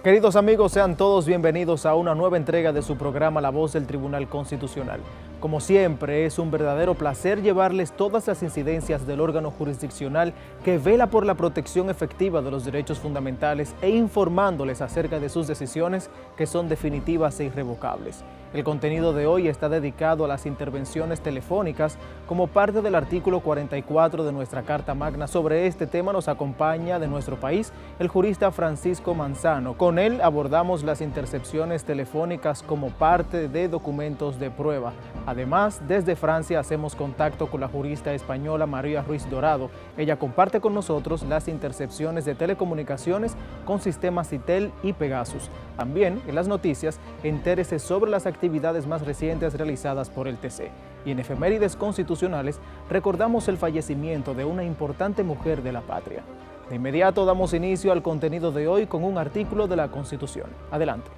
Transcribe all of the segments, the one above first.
Queridos amigos, sean todos bienvenidos a una nueva entrega de su programa La Voz del Tribunal Constitucional. Como siempre, es un verdadero placer llevarles todas las incidencias del órgano jurisdiccional que vela por la protección efectiva de los derechos fundamentales e informándoles acerca de sus decisiones que son definitivas e irrevocables. El contenido de hoy está dedicado a las intervenciones telefónicas como parte del artículo 44 de nuestra Carta Magna. Sobre este tema nos acompaña de nuestro país el jurista Francisco Manzano. Con él abordamos las intercepciones telefónicas como parte de documentos de prueba. Además, desde Francia hacemos contacto con la jurista española María Ruiz Dorado. Ella comparte con nosotros las intercepciones de telecomunicaciones con sistemas Citel y Pegasus. También, en las noticias, entérese sobre las actividades más recientes realizadas por el TC. Y en efemérides constitucionales, recordamos el fallecimiento de una importante mujer de la patria. De inmediato damos inicio al contenido de hoy con un artículo de la Constitución. Adelante.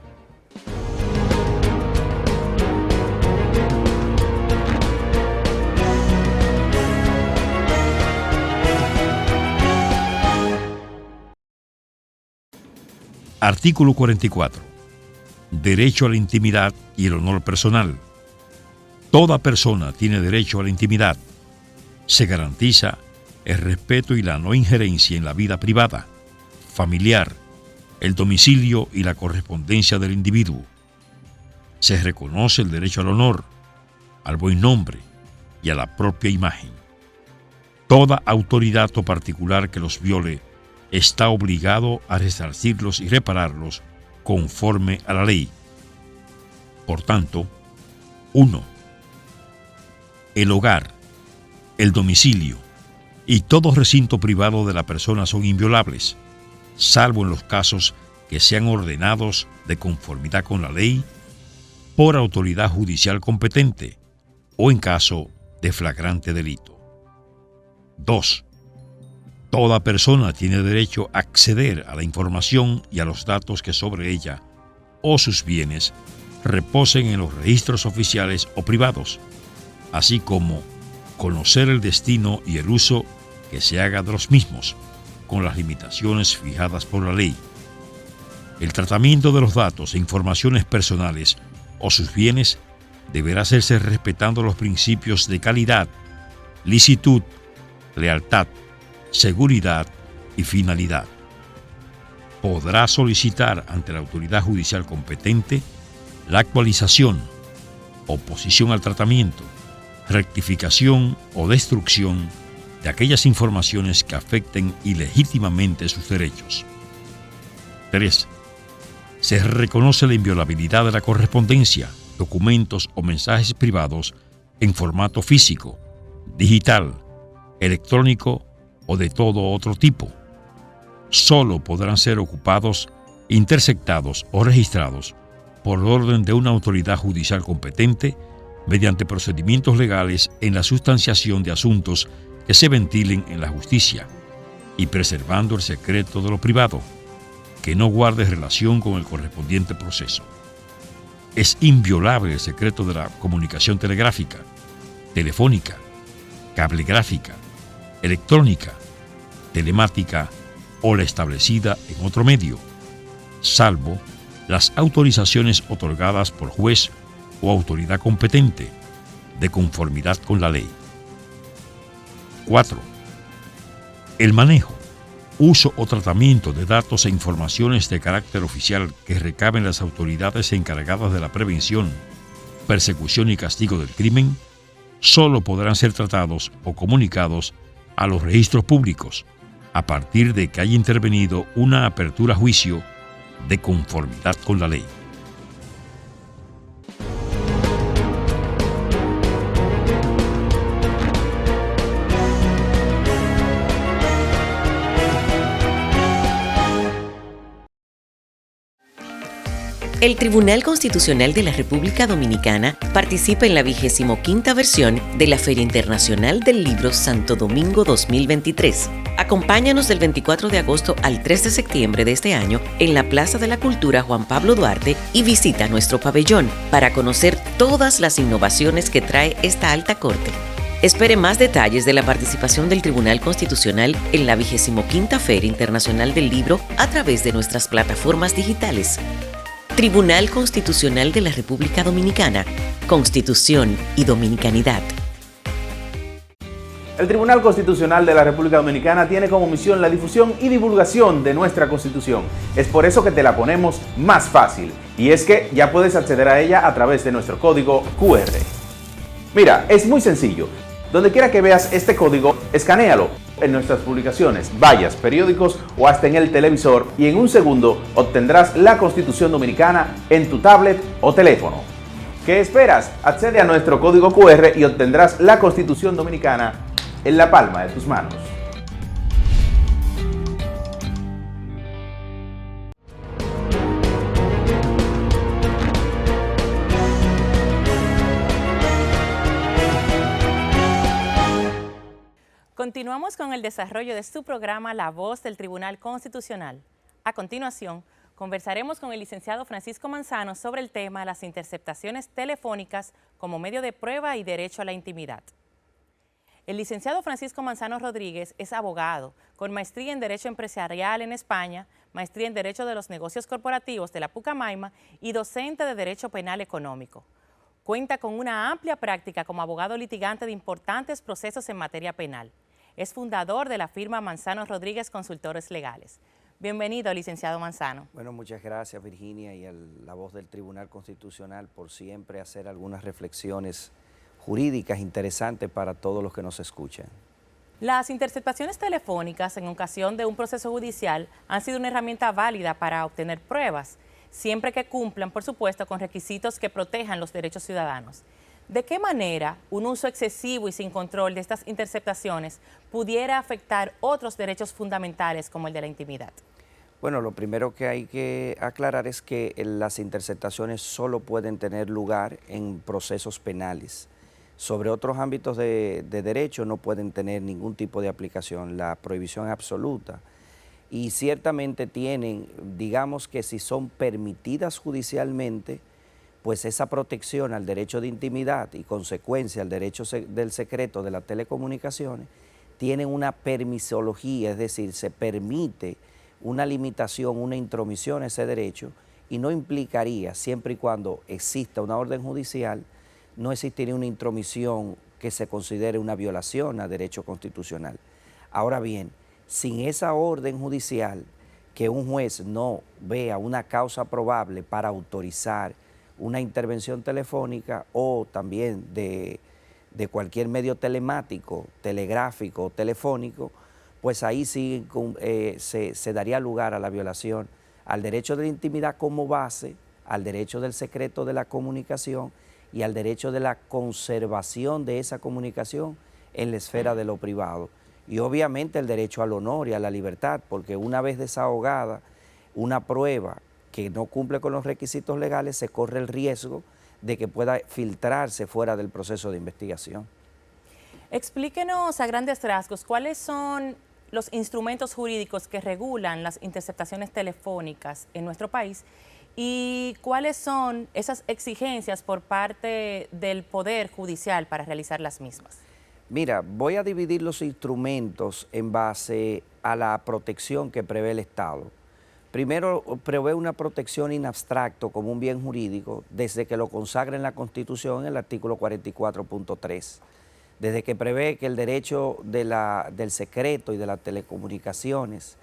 Artículo 44. Derecho a la intimidad y el honor personal. Toda persona tiene derecho a la intimidad. Se garantiza el respeto y la no injerencia en la vida privada, familiar, el domicilio y la correspondencia del individuo. Se reconoce el derecho al honor, al buen nombre y a la propia imagen. Toda autoridad o particular que los viole está obligado a resarcirlos y repararlos conforme a la ley. Por tanto, 1. El hogar, el domicilio y todo recinto privado de la persona son inviolables, salvo en los casos que sean ordenados de conformidad con la ley por autoridad judicial competente o en caso de flagrante delito. 2. Toda persona tiene derecho a acceder a la información y a los datos que sobre ella o sus bienes reposen en los registros oficiales o privados, así como conocer el destino y el uso que se haga de los mismos, con las limitaciones fijadas por la ley. El tratamiento de los datos e informaciones personales o sus bienes deberá hacerse respetando los principios de calidad, licitud, lealtad, seguridad y finalidad. Podrá solicitar ante la autoridad judicial competente la actualización, oposición al tratamiento, rectificación o destrucción de aquellas informaciones que afecten ilegítimamente sus derechos. 3. Se reconoce la inviolabilidad de la correspondencia, documentos o mensajes privados en formato físico, digital, electrónico o de todo otro tipo. Solo podrán ser ocupados, interceptados o registrados por orden de una autoridad judicial competente mediante procedimientos legales en la sustanciación de asuntos que se ventilen en la justicia y preservando el secreto de lo privado, que no guarde relación con el correspondiente proceso. Es inviolable el secreto de la comunicación telegráfica, telefónica, cablegráfica, electrónica, telemática o la establecida en otro medio, salvo las autorizaciones otorgadas por juez o autoridad competente, de conformidad con la ley. 4. El manejo, uso o tratamiento de datos e informaciones de carácter oficial que recaben las autoridades encargadas de la prevención, persecución y castigo del crimen, solo podrán ser tratados o comunicados a los registros públicos a partir de que haya intervenido una apertura a juicio de conformidad con la ley. El Tribunal Constitucional de la República Dominicana participa en la 25ª versión de la Feria Internacional del Libro Santo Domingo 2023. Acompáñanos del 24 de agosto al 3 de septiembre de este año en la Plaza de la Cultura Juan Pablo Duarte y visita nuestro pabellón para conocer todas las innovaciones que trae esta alta corte. Espere más detalles de la participación del Tribunal Constitucional en la 25ª Feria Internacional del Libro a través de nuestras plataformas digitales. Tribunal Constitucional de la República Dominicana, Constitución y Dominicanidad. El Tribunal Constitucional de la República Dominicana tiene como misión la difusión y divulgación de nuestra Constitución. Es por eso que te la ponemos más fácil. Y es que ya puedes acceder a ella a través de nuestro código QR. Mira, es muy sencillo. Donde quiera que veas este código, escanéalo en nuestras publicaciones, vallas, periódicos o hasta en el televisor y en un segundo obtendrás la Constitución Dominicana en tu tablet o teléfono. ¿Qué esperas? Accede a nuestro código QR y obtendrás la Constitución Dominicana en la palma de tus manos. Continuamos con el desarrollo de su programa La Voz del Tribunal Constitucional. A continuación, conversaremos con el licenciado Francisco Manzano sobre el tema las interceptaciones telefónicas como medio de prueba y derecho a la intimidad. El licenciado Francisco Manzano Rodríguez es abogado, con maestría en Derecho Empresarial en España, maestría en Derecho de los Negocios Corporativos de la Pucamaima y docente de Derecho Penal Económico. Cuenta con una amplia práctica como abogado litigante de importantes procesos en materia penal. Es fundador de la firma Manzano Rodríguez Consultores Legales. Bienvenido, licenciado Manzano. Bueno, muchas gracias, Virginia, y a la Voz del Tribunal Constitucional por siempre hacer algunas reflexiones jurídicas interesantes para todos los que nos escuchan. Las interceptaciones telefónicas en ocasión de un proceso judicial han sido una herramienta válida para obtener pruebas, siempre que cumplan, por supuesto, con requisitos que protejan los derechos ciudadanos. ¿De qué manera un uso excesivo y sin control de estas interceptaciones pudiera afectar otros derechos fundamentales como el de la intimidad? Bueno, lo primero que hay que aclarar es que las interceptaciones solo pueden tener lugar en procesos penales. Sobre otros ámbitos de derecho no pueden tener ningún tipo de aplicación, la prohibición es absoluta. Y ciertamente tienen, digamos que si son permitidas judicialmente, pues esa protección al derecho de intimidad y consecuencia al derecho del secreto de las telecomunicaciones, tienen una permisología, es decir, se permite una limitación, una intromisión a ese derecho y no implicaría, siempre y cuando exista una orden judicial, no existiría una intromisión que se considere una violación al derecho constitucional. Ahora bien, sin esa orden judicial, que un juez no vea una causa probable para autorizar una intervención telefónica o también de cualquier medio telemático, telegráfico o telefónico, pues ahí sí se daría lugar a la violación al derecho de la intimidad como base, al derecho del secreto de la comunicación y al derecho de la conservación de esa comunicación en la esfera de lo privado. Y obviamente el derecho al honor y a la libertad, porque una vez desahogada una prueba que no cumple con los requisitos legales, se corre el riesgo de que pueda filtrarse fuera del proceso de investigación. Explíquenos a grandes rasgos cuáles son los instrumentos jurídicos que regulan las interceptaciones telefónicas en nuestro país y cuáles son esas exigencias por parte del Poder Judicial para realizar las mismas. Mira, voy a dividir los instrumentos en base a la protección que prevé el Estado. Primero, prevé una protección in abstracto como un bien jurídico desde que lo consagra en la Constitución en el artículo 44.3, desde que prevé que el derecho del secreto y de las telecomunicaciones,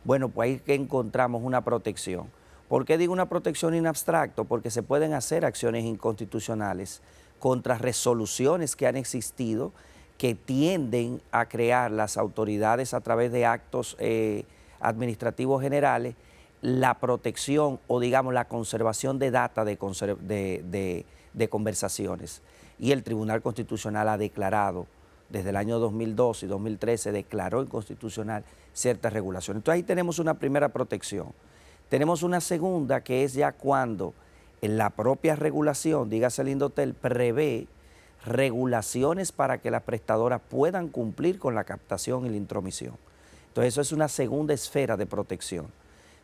bueno, pues ahí que encontramos una protección. ¿Por qué digo una protección in abstracto? Porque se pueden hacer acciones inconstitucionales contra resoluciones que han existido que tienden a crear las autoridades a través de actos administrativos generales la protección o digamos la conservación de data de conversaciones. Y el Tribunal Constitucional ha declarado, desde el año 2012 y 2013, declaró inconstitucional ciertas regulaciones. Entonces ahí tenemos una primera protección. Tenemos una segunda que es ya cuando en la propia regulación, dígase el Indotel, prevé regulaciones para que las prestadoras puedan cumplir con la captación y la intromisión. Entonces eso es una segunda esfera de protección.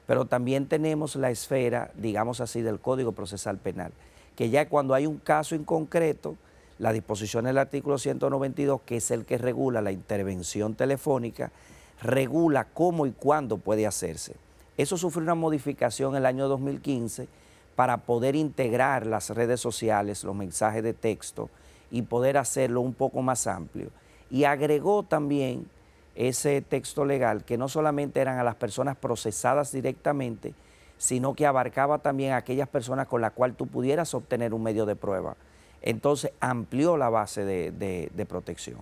Pero también tenemos la esfera, digamos así, del Código Procesal Penal, que ya cuando hay un caso en concreto, La disposición del artículo 192, que es el que regula la intervención telefónica, regula cómo y cuándo puede hacerse. Eso sufrió una modificación en el año 2015 para poder integrar las redes sociales, los mensajes de texto y poder hacerlo un poco más amplio. Y agregó también ese texto legal que no solamente eran a las personas procesadas directamente, sino que abarcaba también a aquellas personas con las cuales tú pudieras obtener un medio de prueba. Entonces amplió la base de protección.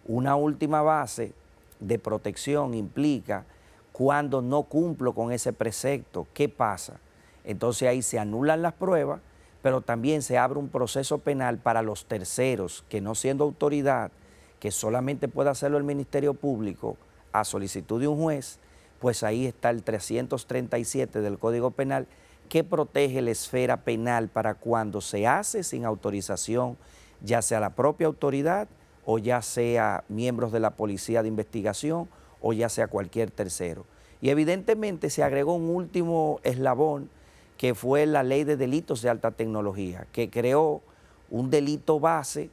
Una última base de protección implica cuando no cumplo con ese precepto, ¿qué pasa? Entonces ahí se anulan las pruebas, pero también se abre un proceso penal para los terceros que, no siendo autoridad, que solamente puede hacerlo el Ministerio Público a solicitud de un juez, pues ahí está el 337 del Código Penal, que protege la esfera penal para cuando se hace sin autorización, ya sea la propia autoridad o ya sea miembros de la Policía de Investigación o ya sea cualquier tercero. Y evidentemente se agregó un último eslabón, que fue la Ley de Delitos de Alta Tecnología, que creó un delito base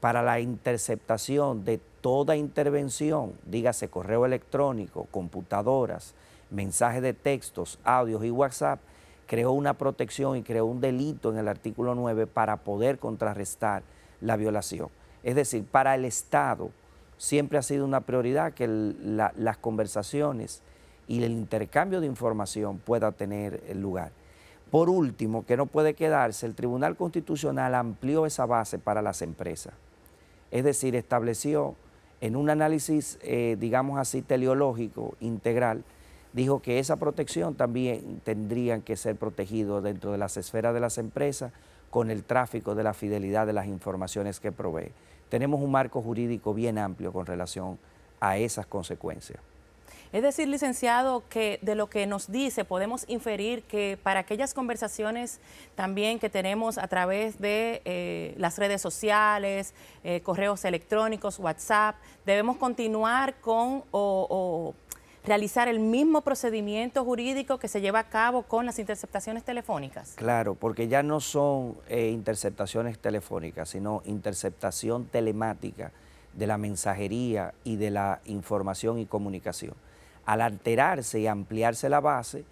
para la interceptación de toda intervención, dígase correo electrónico, computadoras, mensajes de textos, audios y WhatsApp. Creó una protección y creó un delito en el artículo 9 para poder contrarrestar la violación. Es decir, para el Estado siempre ha sido una prioridad que las conversaciones y el intercambio de información pueda tener lugar. Por último, que no puede quedarse, el Tribunal Constitucional amplió esa base para las empresas. Es decir, estableció en un análisis, digamos así, teleológico, integral, dijo que esa protección también tendrían que ser protegidos dentro de las esferas de las empresas con el tráfico de la fidelidad de las informaciones que provee. Tenemos un marco jurídico bien amplio con relación a esas consecuencias. Es decir, licenciado, que de lo que nos dice podemos inferir que para aquellas conversaciones también que tenemos a través de las redes sociales, correos electrónicos, WhatsApp, debemos continuar con o realizar el mismo procedimiento jurídico que se lleva a cabo con las interceptaciones telefónicas. Claro, porque ya no son interceptaciones telefónicas, sino interceptación telemática de la mensajería y de la información y comunicación. Al alterarse y ampliarse la base,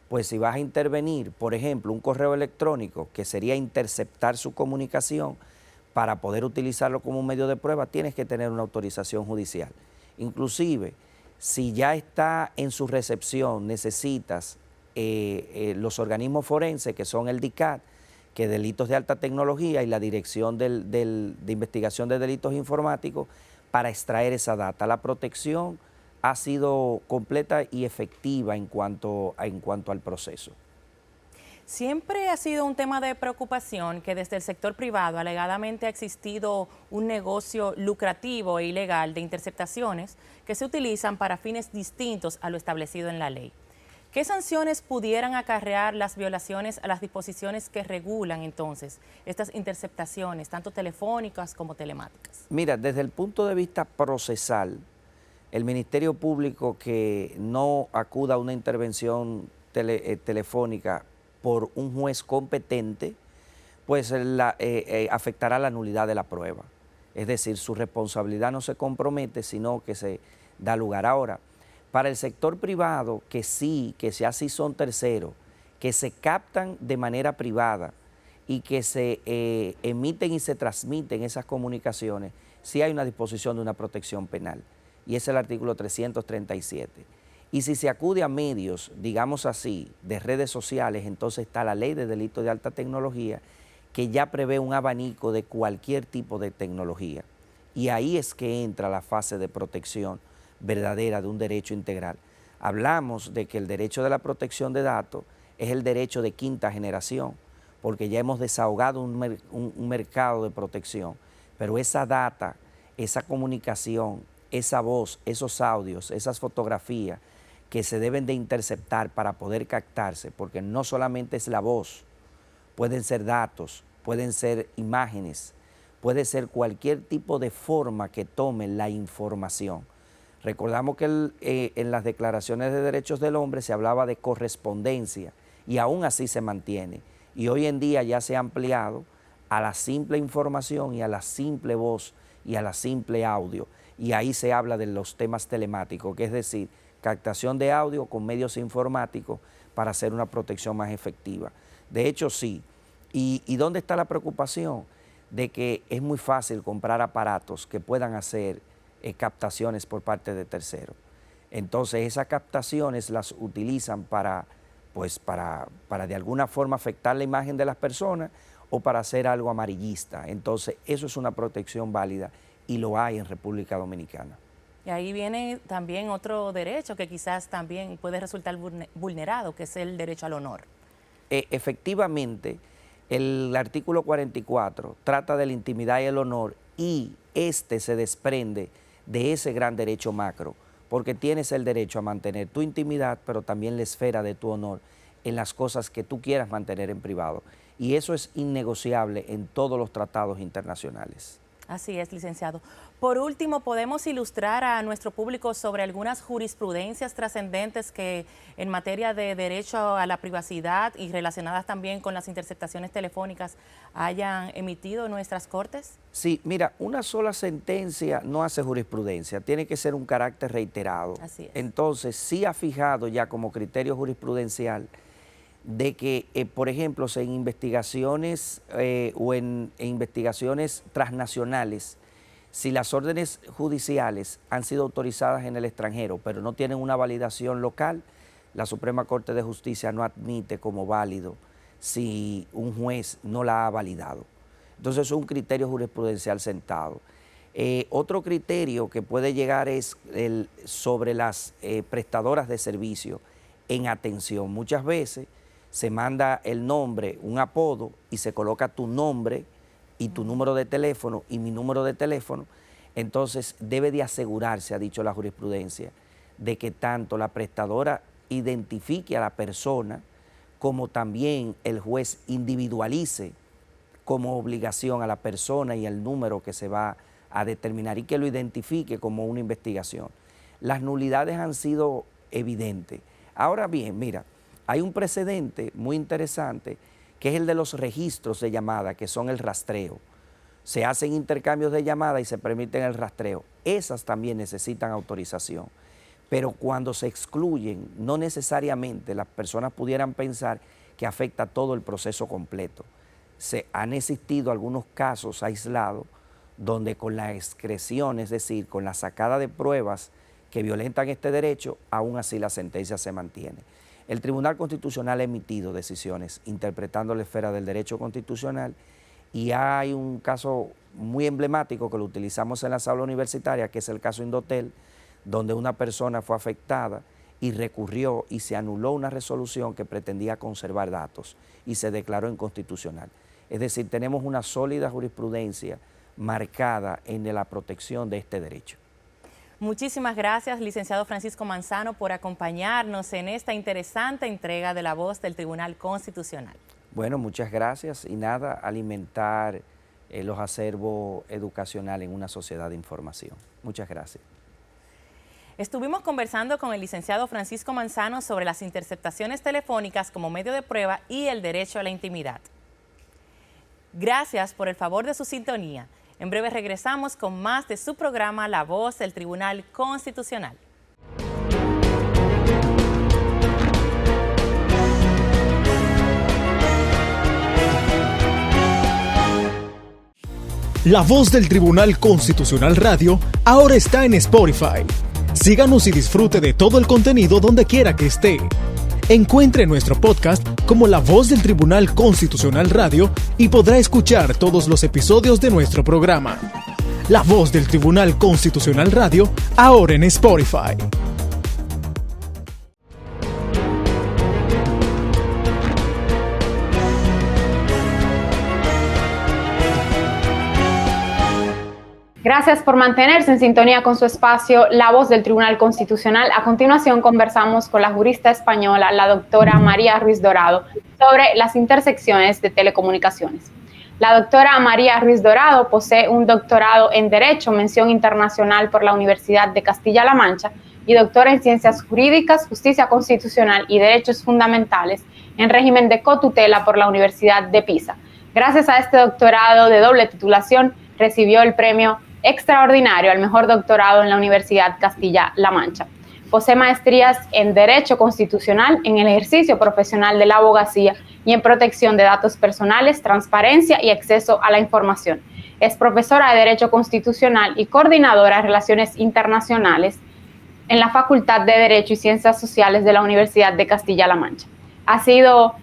pues si vas a intervenir, por ejemplo, un correo electrónico, que sería interceptar su comunicación, para poder utilizarlo como un medio de prueba, tienes que tener una autorización judicial. Inclusive, si ya está en su recepción, necesitas los organismos forenses, que son el DICAT, que es Delitos de Alta Tecnología, y la Dirección de Investigación de Delitos Informáticos, para extraer esa data. La protección ha sido completa y efectiva en cuanto al proceso. Siempre ha sido un tema de preocupación que desde el sector privado alegadamente ha existido un negocio lucrativo e ilegal de interceptaciones que se utilizan para fines distintos a lo establecido en la ley. ¿Qué sanciones pudieran acarrear las violaciones a las disposiciones que regulan entonces estas interceptaciones, tanto telefónicas como telemáticas? Mira, desde el punto de vista procesal, el Ministerio Público que no acuda a una intervención telefónica por un juez competente, pues afectará la nulidad de la prueba. Es decir, su responsabilidad no se compromete, sino que se da lugar. Ahora, para el sector privado, que ya sí son terceros, que se captan de manera privada y que se emiten y se transmiten esas comunicaciones, sí hay una disposición de una protección penal, y es el artículo 337. Y si se acude a medios, digamos así, de redes sociales, entonces está la Ley de Delitos de Alta Tecnología, que ya prevé un abanico de cualquier tipo de tecnología. Y ahí es que entra la fase de protección verdadera de un derecho integral. Hablamos de que el derecho de la protección de datos es el derecho de quinta generación, porque ya hemos desahogado un mercado de protección, pero esa data, esa comunicación, esa voz, esos audios, esas fotografías que se deben de interceptar para poder captarse, porque no solamente es la voz, pueden ser datos, pueden ser imágenes, puede ser cualquier tipo de forma que tome la información. Recordamos que en las declaraciones de derechos del hombre se hablaba de correspondencia y aún así se mantiene. Y hoy en día ya se ha ampliado a la simple información y a la simple voz y a la simple audio. Y ahí se habla de los temas telemáticos, que es decir, captación de audio con medios informáticos para hacer una protección más efectiva. De hecho, sí. ¿Y dónde está la preocupación? De que es muy fácil comprar aparatos que puedan hacer captaciones por parte de terceros. Entonces, esas captaciones las utilizan para de alguna forma afectar la imagen de las personas o para hacer algo amarillista. Entonces, eso es una protección válida y lo hay en República Dominicana. Y ahí viene también otro derecho que quizás también puede resultar vulnerado, que es el derecho al honor. Efectivamente, el artículo 44 trata de la intimidad y el honor y se desprende de ese gran derecho macro, porque tienes el derecho a mantener tu intimidad, pero también la esfera de tu honor en las cosas que tú quieras mantener en privado. Y eso es innegociable en todos los tratados internacionales. Así es, licenciado. Por último, ¿podemos ilustrar a nuestro público sobre algunas jurisprudencias trascendentes que en materia de derecho a la privacidad y relacionadas también con las interceptaciones telefónicas hayan emitido nuestras cortes? Sí, mira, una sola sentencia no hace jurisprudencia, tiene que ser un carácter reiterado. Así es. Entonces, sí ha fijado ya como criterio jurisprudencial de que, por ejemplo, en investigaciones o en investigaciones transnacionales, si las órdenes judiciales han sido autorizadas en el extranjero, pero no tienen una validación local, la Suprema Corte de Justicia no admite como válido si un juez no la ha validado. Entonces, eso es un criterio jurisprudencial sentado. Otro criterio que puede llegar es sobre las prestadoras de servicio en atención. Muchas veces se manda el nombre, un apodo, y se coloca tu nombre y tu número de teléfono y mi número de teléfono. Entonces debe de asegurarse, ha dicho la jurisprudencia, de que tanto la prestadora identifique a la persona como también el juez individualice como obligación a la persona y el número que se va a determinar y que lo identifique como una investigación. Las nulidades han sido evidentes. Ahora bien, mira, hay un precedente muy interesante que es el de los registros de llamada, que son el rastreo. Se hacen intercambios de llamadas y se permiten el rastreo. Esas también necesitan autorización. Pero cuando se excluyen, no necesariamente las personas pudieran pensar que afecta todo el proceso completo. Han existido algunos casos aislados donde con la excreción, es decir, con la sacada de pruebas que violentan este derecho, aún así la sentencia se mantiene. El Tribunal Constitucional ha emitido decisiones interpretando la esfera del derecho constitucional y hay un caso muy emblemático que lo utilizamos en la aula universitaria, que es el caso Indotel, donde una persona fue afectada y recurrió y se anuló una resolución que pretendía conservar datos y se declaró inconstitucional. Es decir, tenemos una sólida jurisprudencia marcada en la protección de este derecho. Muchísimas gracias, licenciado Francisco Manzano, por acompañarnos en esta interesante entrega de La Voz del Tribunal Constitucional. Bueno, muchas gracias y nada, alimentar los acervos educacionales en una sociedad de información. Muchas gracias. Estuvimos conversando con el licenciado Francisco Manzano sobre las interceptaciones telefónicas como medio de prueba y el derecho a la intimidad. Gracias por el favor de su sintonía. En breve regresamos con más de su programa La Voz del Tribunal Constitucional. La Voz del Tribunal Constitucional Radio ahora está en Spotify. Síganos y disfrute de todo el contenido donde quiera que esté. Encuentre nuestro podcast como La Voz del Tribunal Constitucional Radio y podrá escuchar todos los episodios de nuestro programa. La Voz del Tribunal Constitucional Radio, ahora en Spotify. Gracias por mantenerse en sintonía con su espacio La Voz del Tribunal Constitucional. A continuación conversamos con la jurista española, la doctora María Ruiz Dorado, sobre las intersecciones de telecomunicaciones. La doctora María Ruiz Dorado posee un doctorado en Derecho, mención internacional por la Universidad de Castilla-La Mancha y doctora en Ciencias Jurídicas, Justicia Constitucional y Derechos Fundamentales en régimen de cotutela por la Universidad de Pisa. Gracias a este doctorado de doble titulación, recibió el premio extraordinario al mejor doctorado en la Universidad Castilla-La Mancha. Posee maestrías en Derecho Constitucional, en el ejercicio profesional de la abogacía y en protección de datos personales, transparencia y acceso a la información. Es profesora de Derecho Constitucional y coordinadora de Relaciones Internacionales en la Facultad de Derecho y Ciencias Sociales de la Universidad de Castilla-La Mancha. Ha sido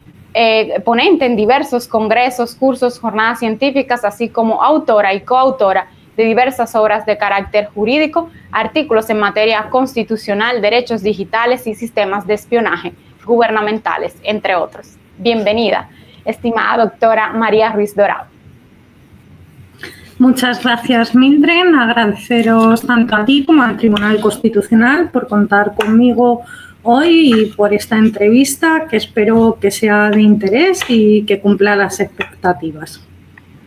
ponente en diversos congresos, cursos, jornadas científicas, así como autora y coautora de diversas obras de carácter jurídico, artículos en materia constitucional, derechos digitales y sistemas de espionaje gubernamentales, entre otros. Bienvenida, estimada doctora María Ruiz Dorado. Muchas gracias, Mildred. Agradeceros tanto a ti como al Tribunal Constitucional por contar conmigo hoy y por esta entrevista, que espero que sea de interés y que cumpla las expectativas.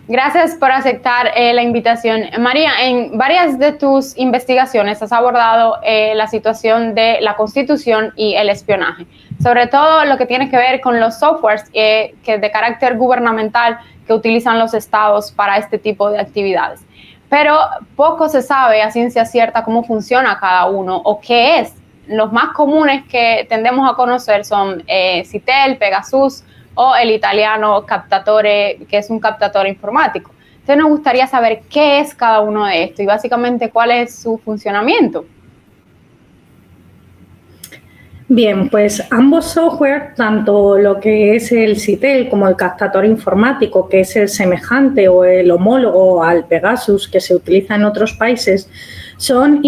Gracias por aceptar la invitación. María, en varias de tus investigaciones has abordado la situación de la Constitución y el espionaje, sobre todo lo que tiene que ver con los softwares que de carácter gubernamental que utilizan los estados para este tipo de actividades. Pero poco se sabe a ciencia cierta cómo funciona cada uno o qué es. Los más comunes que tendemos a conocer son Sitel, Pegasus o el italiano Captatore, que es un captatore informático. Entonces nos gustaría saber qué es cada uno de estos y básicamente cuál es su funcionamiento. Bien, pues ambos software, tanto lo que es el Sitel como el captatore informático, que es el semejante o el homólogo al Pegasus que se utiliza en otros países, son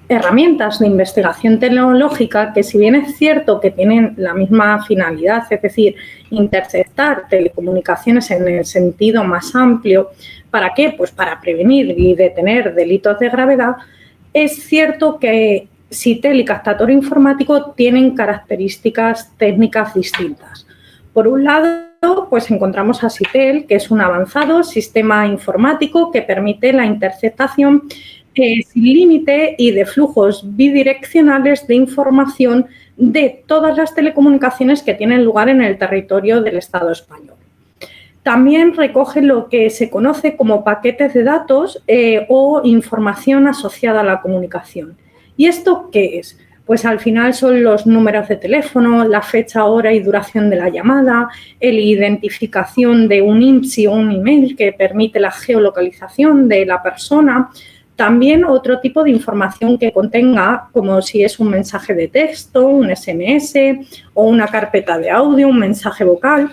herramientas de investigación tecnológica que, si bien es cierto que tienen la misma finalidad, es decir, interceptar telecomunicaciones en el sentido más amplio, ¿para qué? Pues para prevenir y detener delitos de gravedad, es cierto que Sitel y captatore informático tienen características técnicas distintas. Por un lado, pues encontramos a Sitel, que es un avanzado sistema informático que permite la interceptación sin límite y de flujos bidireccionales de información de todas las telecomunicaciones que tienen lugar en el territorio del Estado español. También recoge lo que se conoce como paquetes de datos o información asociada a la comunicación. ¿Y esto qué es? Pues al final son los números de teléfono, la fecha, hora y duración de la llamada, la identificación de un IMSI o un email que permite la geolocalización de la persona. También otro tipo de información que contenga, como si es un mensaje de texto, un SMS o una carpeta de audio, un mensaje vocal.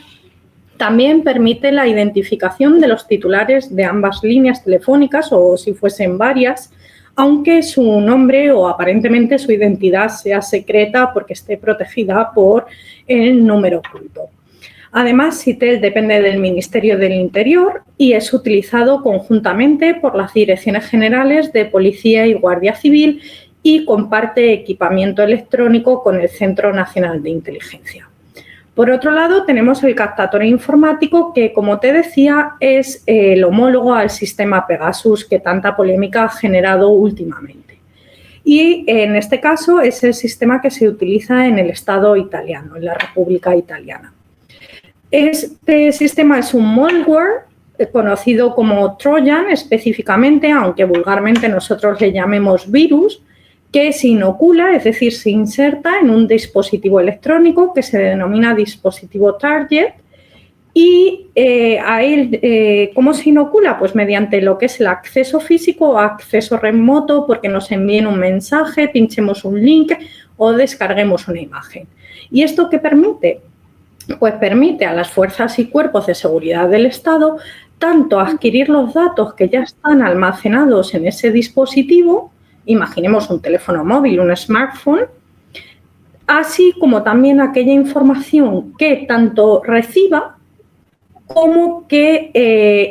También permite la identificación de los titulares de ambas líneas telefónicas o si fuesen varias, aunque su nombre o aparentemente su identidad sea secreta porque esté protegida por el número oculto. Además, Sitel depende del Ministerio del Interior y es utilizado conjuntamente por las Direcciones Generales de Policía y Guardia Civil y comparte equipamiento electrónico con el Centro Nacional de Inteligencia. Por otro lado, tenemos el captatore informático que, como te decía, es el homólogo al sistema Pegasus que tanta polémica ha generado últimamente. Y en este caso es el sistema que se utiliza en el Estado italiano, en la República Italiana. Este sistema es un malware conocido como Trojan específicamente, aunque vulgarmente nosotros le llamemos virus, que se inocula, es decir, se inserta en un dispositivo electrónico que se denomina dispositivo target. Y a él, ¿cómo se inocula? Pues mediante lo que es el acceso físico o acceso remoto, porque nos envíen un mensaje, pinchemos un link o descarguemos una imagen. ¿Y esto qué permite? Pues permite a las fuerzas y cuerpos de seguridad del Estado tanto adquirir los datos que ya están almacenados en ese dispositivo, imaginemos un teléfono móvil, un smartphone, así como también aquella información que tanto reciba como que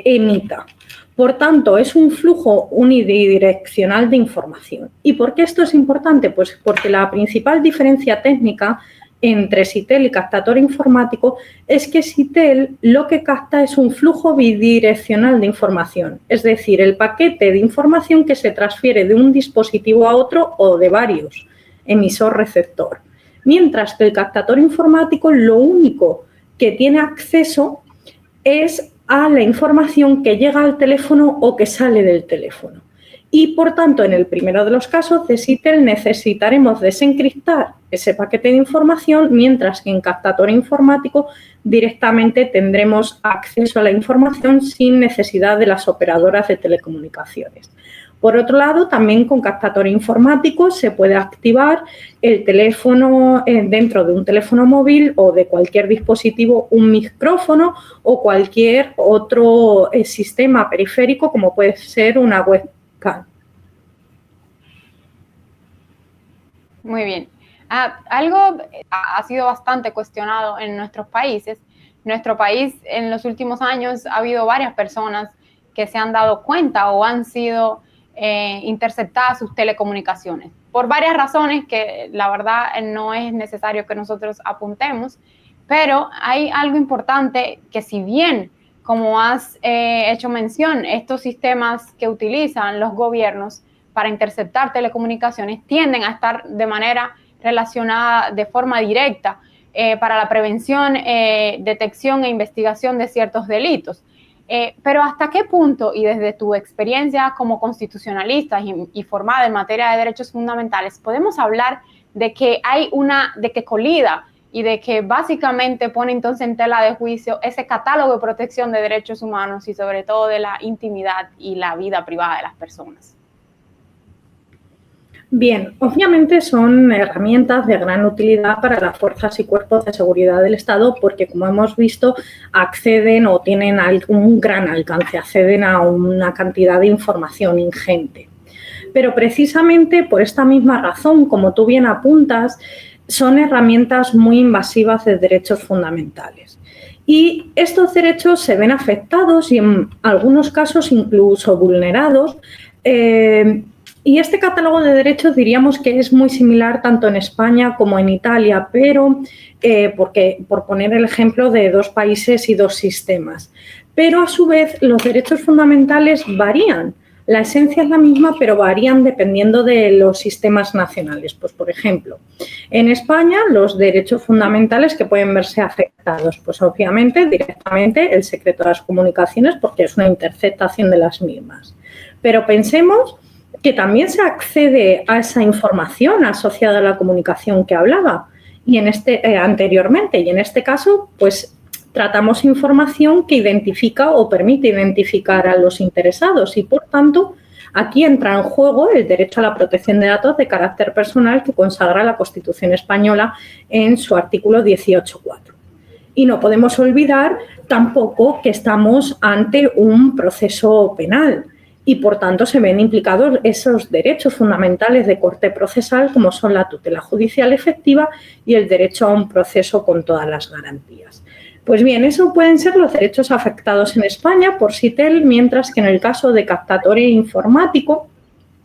emita. Por tanto, es un flujo unidireccional de información. ¿Y por qué esto es importante? Pues porque la principal diferencia técnica entre Sitel y captatore informático es que Sitel lo que capta es un flujo bidireccional de información, es decir, el paquete de información que se transfiere de un dispositivo a otro o de varios, emisor-receptor. Mientras que el captatore informático lo único que tiene acceso es a la información que llega al teléfono o que sale del teléfono. Y, por tanto, en el primero de los casos de SITEL necesitaremos desencriptar ese paquete de información, mientras que en captador informático directamente tendremos acceso a la información sin necesidad de las operadoras de telecomunicaciones. Por otro lado, también con captador informático se puede activar el teléfono dentro de un teléfono móvil o de cualquier dispositivo, un micrófono o cualquier otro sistema periférico, como puede ser una webcam. Muy bien. Algo ha sido bastante cuestionado en nuestros países. Nuestro país en los últimos años ha habido varias personas que se han dado cuenta o han sido interceptadas sus telecomunicaciones por varias razones que la verdad no es necesario que nosotros apuntemos, pero hay algo importante que, si bien, como has hecho mención, estos sistemas que utilizan los gobiernos para interceptar telecomunicaciones tienden a estar de manera relacionada de forma directa para la prevención, detección e investigación de ciertos delitos. Pero ¿hasta qué punto, y desde tu experiencia como constitucionalista y formada en materia de derechos fundamentales, podemos hablar de que de que colida y de que básicamente pone entonces en tela de juicio ese catálogo de protección de derechos humanos y sobre todo de la intimidad y la vida privada de las personas? Bien, obviamente son herramientas de gran utilidad para las fuerzas y cuerpos de seguridad del Estado porque, como hemos visto, acceden o tienen un gran alcance, acceden a una cantidad de información ingente. Pero precisamente por esta misma razón, como tú bien apuntas, son herramientas muy invasivas de derechos fundamentales. Y estos derechos se ven afectados y en algunos casos incluso vulnerados. Y este catálogo de derechos diríamos que es muy similar tanto en España como en Italia, pero por poner el ejemplo de dos países y dos sistemas. Pero a su vez los derechos fundamentales varían. La esencia es la misma, pero varían dependiendo de los sistemas nacionales. Pues, por ejemplo, en España los derechos fundamentales que pueden verse afectados, pues obviamente directamente el secreto de las comunicaciones porque es una interceptación de las mismas. Pero pensemos que también se accede a esa información asociada a la comunicación que hablaba y anteriormente. Y en este caso, pues tratamos información que identifica o permite identificar a los interesados y, por tanto, aquí entra en juego el derecho a la protección de datos de carácter personal que consagra la Constitución española en su artículo 18.4. Y no podemos olvidar tampoco que estamos ante un proceso penal. Y, por tanto, se ven implicados esos derechos fundamentales de corte procesal, como son la tutela judicial efectiva y el derecho a un proceso con todas las garantías. Pues bien, eso pueden ser los derechos afectados en España por SITEL, mientras que en el caso de captador informático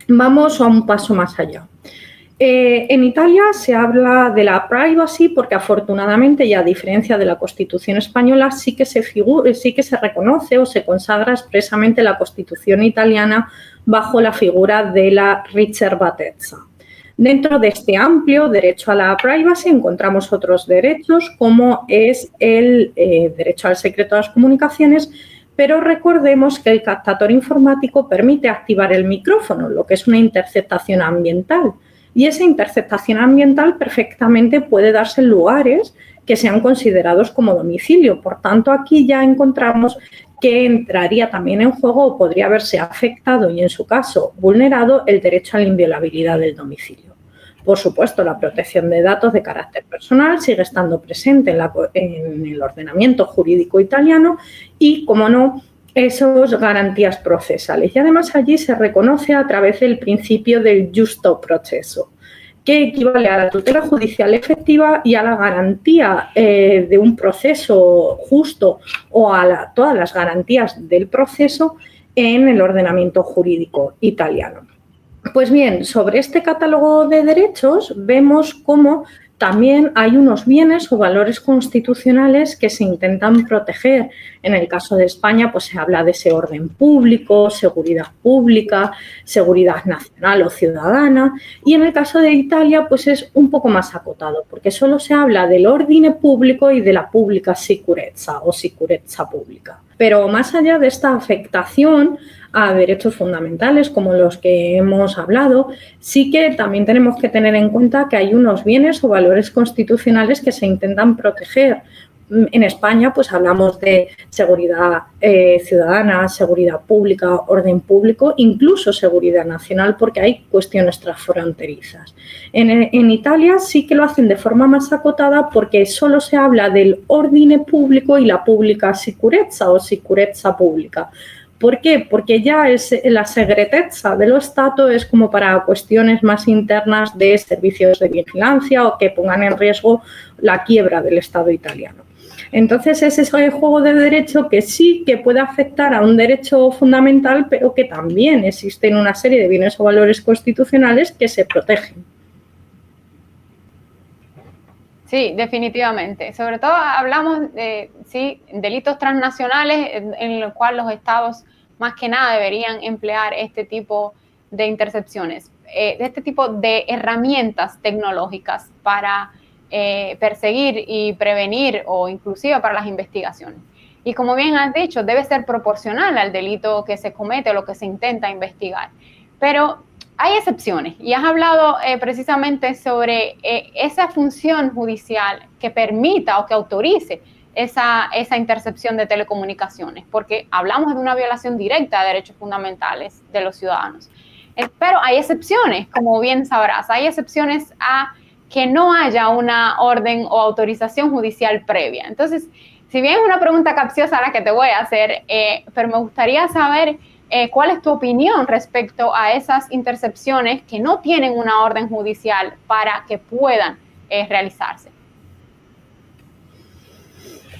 vamos a un paso más allá. En Italia se habla de la privacy porque, afortunadamente, y a diferencia de la Constitución española, sí que se reconoce o se consagra expresamente la Constitución italiana bajo la figura de la riservatezza. Dentro de este amplio derecho a la privacy encontramos otros derechos, como es el derecho al secreto de las comunicaciones, pero recordemos que el captador informático permite activar el micrófono, lo que es una interceptación ambiental. Y esa interceptación ambiental perfectamente puede darse en lugares que sean considerados como domicilio. Por tanto, aquí ya encontramos que entraría también en juego o podría haberse afectado y, en su caso, vulnerado el derecho a la inviolabilidad del domicilio. Por supuesto, la protección de datos de carácter personal sigue estando presente en el ordenamiento jurídico italiano y, como no, esas garantías procesales. Y además allí se reconoce a través del principio del justo proceso, que equivale a la tutela judicial efectiva y a la garantía de un proceso justo o a todas las garantías del proceso en el ordenamiento jurídico italiano. Pues bien, sobre este catálogo de derechos vemos cómo también hay unos bienes o valores constitucionales que se intentan proteger. En el caso de España, pues se habla de ese orden público, seguridad pública, seguridad nacional o ciudadana. Y en el caso de Italia, pues es un poco más acotado, porque solo se habla del ordine público y de la pública sicurezza o sicurezza pública. Pero más allá de esta afectación a derechos fundamentales como los que hemos hablado, sí que también tenemos que tener en cuenta que hay unos bienes o valores constitucionales que se intentan proteger. En España, pues hablamos de seguridad ciudadana, seguridad pública, orden público, incluso seguridad nacional, porque hay cuestiones transfronterizas. En Italia sí que lo hacen de forma más acotada porque solo se habla del ordine público y la pública sicurezza o sicurezza pública. ¿Por qué? Porque ya la segretezza dello Stato es como para cuestiones más internas de servicios de vigilancia o que pongan en riesgo la quiebra del Estado italiano. Entonces, es ese juego de derecho que sí que puede afectar a un derecho fundamental, pero que también existen una serie de bienes o valores constitucionales que se protegen. Sí, definitivamente. Sobre todo hablamos de delitos transnacionales en los cuales los estados más que nada deberían emplear este tipo de intercepciones, este tipo de herramientas tecnológicas para perseguir y prevenir o inclusive para las investigaciones. Y como bien has dicho, debe ser proporcional al delito que se comete o lo que se intenta investigar. Pero hay excepciones y has hablado precisamente sobre esa función judicial que permita o que autorice esa intercepción de telecomunicaciones, porque hablamos de una violación directa de derechos fundamentales de los ciudadanos. Pero hay excepciones, como bien sabrás, hay excepciones a que no haya una orden o autorización judicial previa. Entonces, si bien es una pregunta capciosa la que te voy a hacer, pero me gustaría saber cuál es tu opinión respecto a esas intercepciones que no tienen una orden judicial para que puedan realizarse.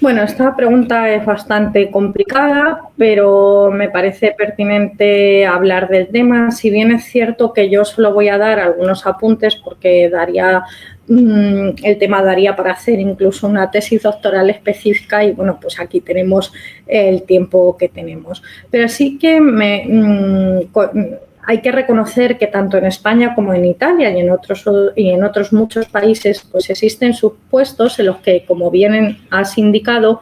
Bueno, esta pregunta es bastante complicada, pero me parece pertinente hablar del tema. Si bien es cierto que yo solo voy a dar algunos apuntes porque el tema daría para hacer incluso una tesis doctoral específica y bueno, pues aquí tenemos el tiempo que tenemos. Pero sí que hay que reconocer que tanto en España como en Italia y en otros muchos países pues existen supuestos en los que, como bien has indicado,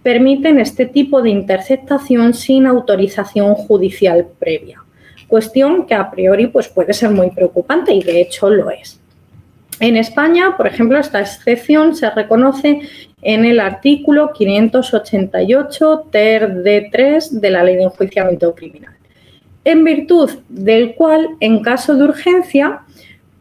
permiten este tipo de interceptación sin autorización judicial previa. Cuestión que a priori pues puede ser muy preocupante y de hecho lo es. En España, por ejemplo, esta excepción se reconoce en el artículo 588 ter D3 de la Ley de Enjuiciamiento Criminal, en virtud del cual, en caso de urgencia,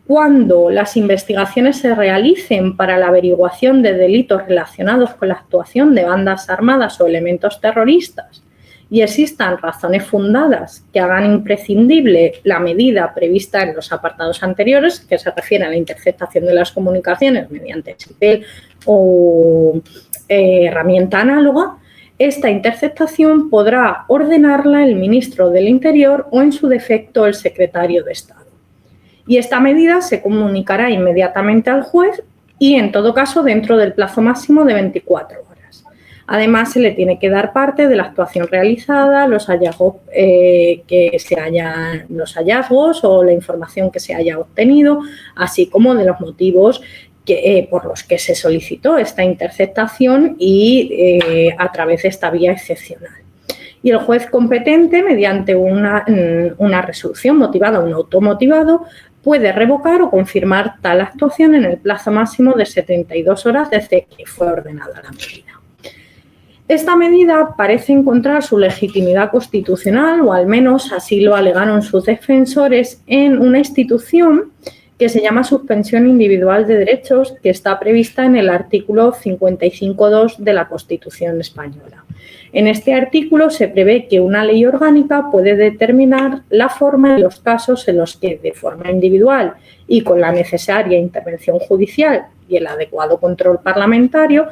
cuando las investigaciones se realicen para la averiguación de delitos relacionados con la actuación de bandas armadas o elementos terroristas y existan razones fundadas que hagan imprescindible la medida prevista en los apartados anteriores, que se refiere a la interceptación de las comunicaciones mediante SITEL o herramienta análoga, esta interceptación podrá ordenarla el ministro del Interior o, en su defecto, el secretario de Estado. Y esta medida se comunicará inmediatamente al juez y, en todo caso, dentro del plazo máximo de 24 horas. Además, se le tiene que dar parte de la actuación realizada, los hallazgos o la información que se haya obtenido, así como de los motivos por los que se solicitó esta interceptación y a través de esta vía excepcional. Y el juez competente, mediante una resolución motivada o un automotivado, puede revocar o confirmar tal actuación en el plazo máximo de 72 horas desde que fue ordenada la medida. Esta medida parece encontrar su legitimidad constitucional, o al menos así lo alegaron sus defensores, en una institución que se llama suspensión individual de derechos, que está prevista en el artículo 55.2 de la Constitución española. En este artículo se prevé que una ley orgánica puede determinar la forma y los casos en los que, de forma individual y con la necesaria intervención judicial y el adecuado control parlamentario,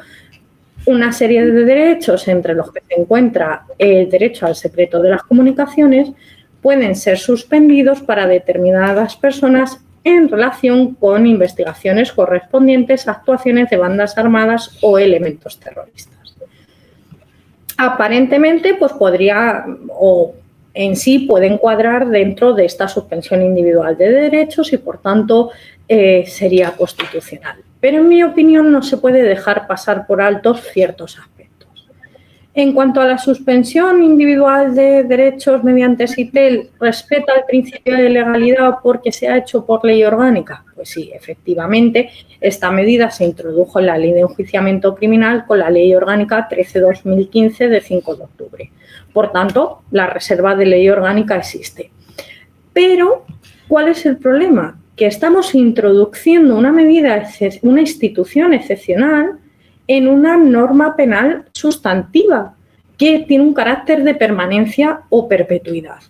una serie de derechos, entre los que se encuentra el derecho al secreto de las comunicaciones, pueden ser suspendidos para determinadas personas en relación con investigaciones correspondientes a actuaciones de bandas armadas o elementos terroristas. Aparentemente, pues podría o en sí puede encuadrar dentro de esta suspensión individual de derechos y, por tanto, sería constitucional. Pero, en mi opinión, no se puede dejar pasar por alto ciertos aspectos. En cuanto a la suspensión individual de derechos mediante SITEL, ¿respeta el principio de legalidad porque se ha hecho por ley orgánica? Pues sí, efectivamente, esta medida se introdujo en la Ley de Enjuiciamiento Criminal con la Ley Orgánica 13/2015 de 5 de octubre. Por tanto, la reserva de ley orgánica existe. Pero, ¿cuál es el problema? Que estamos introduciendo una medida, una institución excepcional en una norma penal sustantiva que tiene un carácter de permanencia o perpetuidad.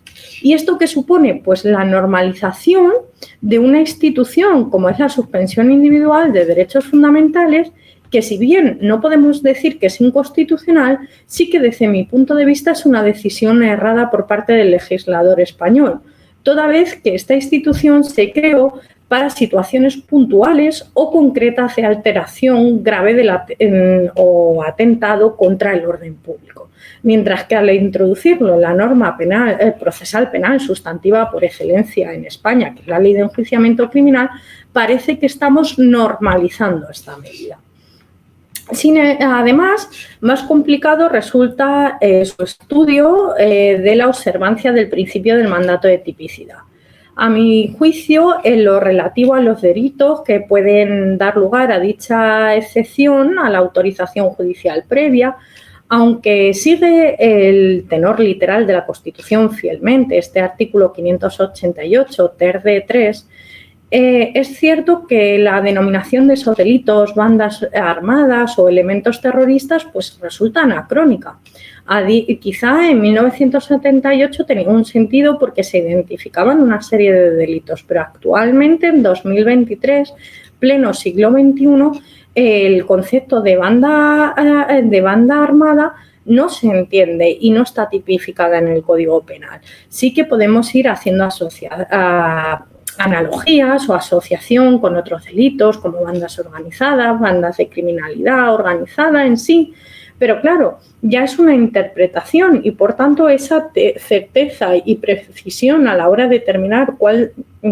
¿Y esto qué supone? Pues la normalización de una institución como es la suspensión individual de derechos fundamentales, que si bien no podemos decir que es inconstitucional, sí que desde mi punto de vista es una decisión errada por parte del legislador español, toda vez que esta institución se creó para situaciones puntuales o concretas de alteración grave o atentado contra el orden público. Mientras que al introducirlo en la norma penal, procesal penal sustantiva por excelencia en España, que es la Ley de Enjuiciamiento Criminal, parece que estamos normalizando esta medida. Además, más complicado resulta su estudio de la observancia del principio del mandato de tipicidad. A mi juicio, en lo relativo a los delitos que pueden dar lugar a dicha excepción a la autorización judicial previa, aunque sigue el tenor literal de la Constitución fielmente, este artículo 588, ter de 3, es cierto que la denominación de esos delitos, bandas armadas o elementos terroristas, pues resulta anacrónica. Quizá en 1978 tenía un sentido porque se identificaban una serie de delitos, pero actualmente, en 2023, pleno siglo XXI, el concepto de banda armada no se entiende y no está tipificada en el Código Penal. Sí que podemos ir haciendo analogías o asociación con otros delitos como bandas organizadas, bandas de criminalidad organizada en sí, pero claro, ya es una interpretación y por tanto esa certeza y precisión a la hora de determinar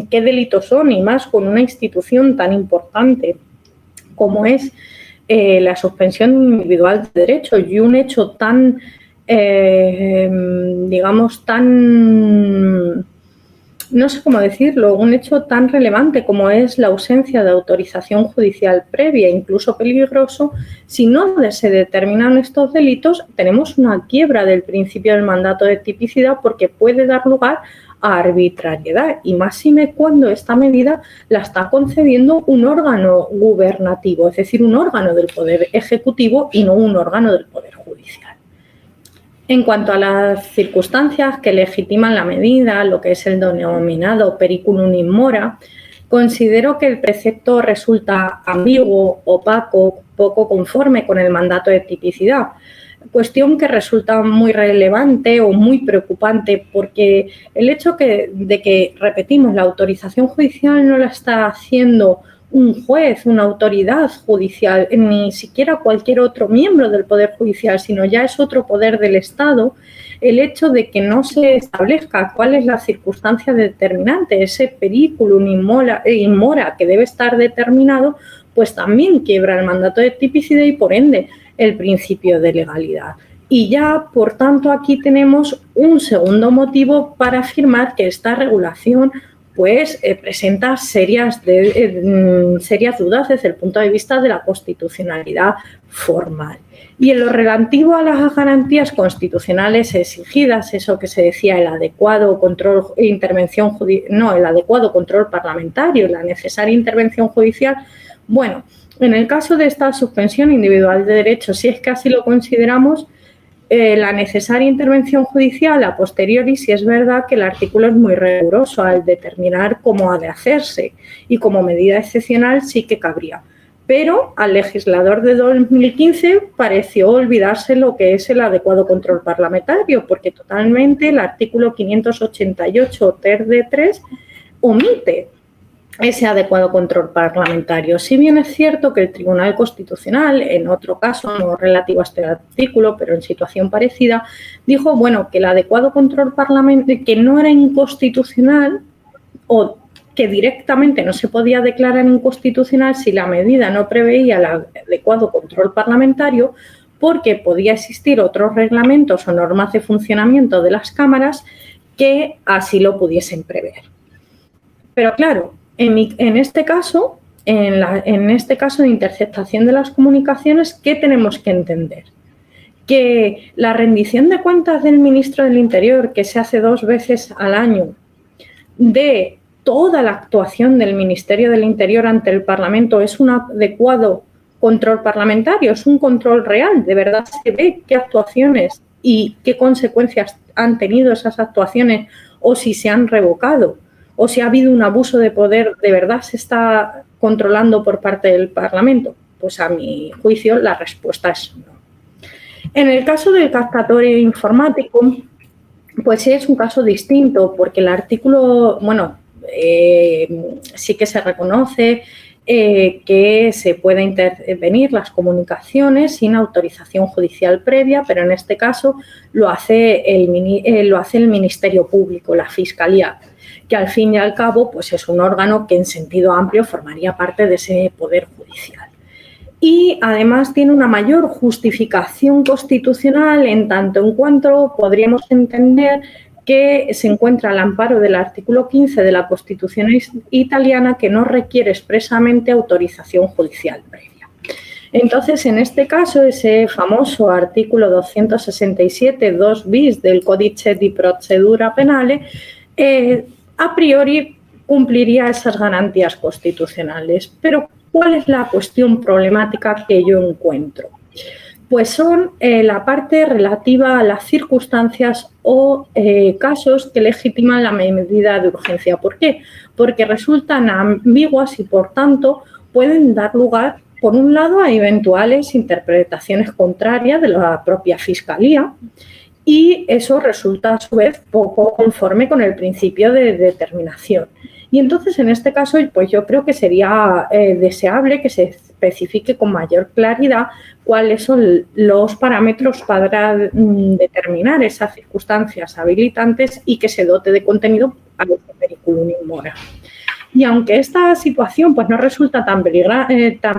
qué delitos son y más con una institución tan importante como es la suspensión individual de derechos y un hecho tan, no sé cómo decirlo, un hecho tan relevante como es la ausencia de autorización judicial previa, incluso peligroso, si no se determinan estos delitos, tenemos una quiebra del principio del mandato de tipicidad porque puede dar lugar a arbitrariedad y máxime cuando esta medida la está concediendo un órgano gubernativo, es decir, un órgano del Poder Ejecutivo y no un órgano del Poder Judicial. En cuanto a las circunstancias que legitiman la medida, lo que es el denominado periculum in mora, considero que el precepto resulta ambiguo, opaco, poco conforme con el mandato de tipicidad, cuestión que resulta muy relevante o muy preocupante porque el hecho de que, repetimos, la autorización judicial no la está haciendo un juez, una autoridad judicial, ni siquiera cualquier otro miembro del Poder Judicial, sino ya es otro poder del Estado, el hecho de que no se establezca cuál es la circunstancia determinante, ese periculum in mora que debe estar determinado, pues también quiebra el mandato de tipicidad y, por ende, el principio de legalidad. Y ya, por tanto, aquí tenemos un segundo motivo para afirmar que esta regulación pues presenta serias dudas desde el punto de vista de la constitucionalidad formal. Y en lo relativo a las garantías constitucionales exigidas, eso que se decía, el adecuado control parlamentario y la necesaria intervención judicial, bueno, en el caso de esta suspensión individual de derechos, si es que así lo consideramos, la necesaria intervención judicial a posteriori, si es verdad que el artículo es muy riguroso al determinar cómo ha de hacerse y como medida excepcional sí que cabría. Pero al legislador de 2015 pareció olvidarse lo que es el adecuado control parlamentario, porque totalmente el artículo 588 ter de 3 omite ese adecuado control parlamentario. Si bien es cierto que el Tribunal Constitucional, en otro caso, no relativo a este artículo, pero en situación parecida, dijo, bueno, que el adecuado control parlamentario, que no era inconstitucional o que directamente no se podía declarar inconstitucional si la medida no preveía el adecuado control parlamentario, porque podía existir otros reglamentos o normas de funcionamiento de las cámaras que así lo pudiesen prever. Pero claro, en este caso de interceptación de las comunicaciones, ¿qué tenemos que entender? Que la rendición de cuentas del ministro del Interior, que se hace 2 veces al año, de toda la actuación del Ministerio del Interior ante el Parlamento es un adecuado control parlamentario, es un control real, de verdad se ve qué actuaciones y qué consecuencias han tenido esas actuaciones o si se han revocado o si ha habido un abuso de poder, ¿de verdad se está controlando por parte del Parlamento? Pues a mi juicio la respuesta es no. En el caso del captatorio informático, pues es un caso distinto porque el artículo, sí que se reconoce que se puede intervenir las comunicaciones sin autorización judicial previa, pero en este caso lo hace el Ministerio Público, la Fiscalía, que al fin y al cabo pues es un órgano que en sentido amplio formaría parte de ese poder judicial. Y además tiene una mayor justificación constitucional en tanto en cuanto podríamos entender que se encuentra al amparo del artículo 15 de la Constitución italiana, que no requiere expresamente autorización judicial previa. Entonces, en este caso, ese famoso artículo 267 2 bis del Codice di Procedura Penale a priori cumpliría esas garantías constitucionales. Pero, ¿cuál es la cuestión problemática que yo encuentro? Pues son la parte relativa a las circunstancias o casos que legitiman la medida de urgencia. ¿Por qué? Porque resultan ambiguas y, por tanto, pueden dar lugar, por un lado, a eventuales interpretaciones contrarias de la propia Fiscalía, y eso resulta, a su vez, poco conforme con el principio de determinación. Y entonces, en este caso, pues yo creo que sería deseable que se especifique con mayor claridad cuáles son los parámetros para determinar esas circunstancias habilitantes y que se dote de contenido a los periculum in mora. Y aunque esta situación pues, no resulta tan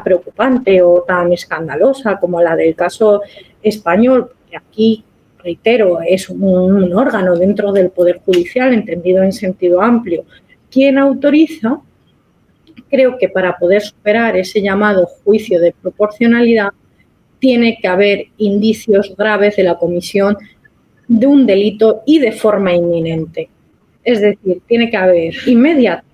preocupante o tan escandalosa como la del caso español, que aquí, reitero, es un órgano dentro del Poder Judicial, entendido en sentido amplio, quien autoriza, creo que para poder superar ese llamado juicio de proporcionalidad, tiene que haber indicios graves de la comisión de un delito y de forma inminente. Es decir, tiene que haber inmediatez.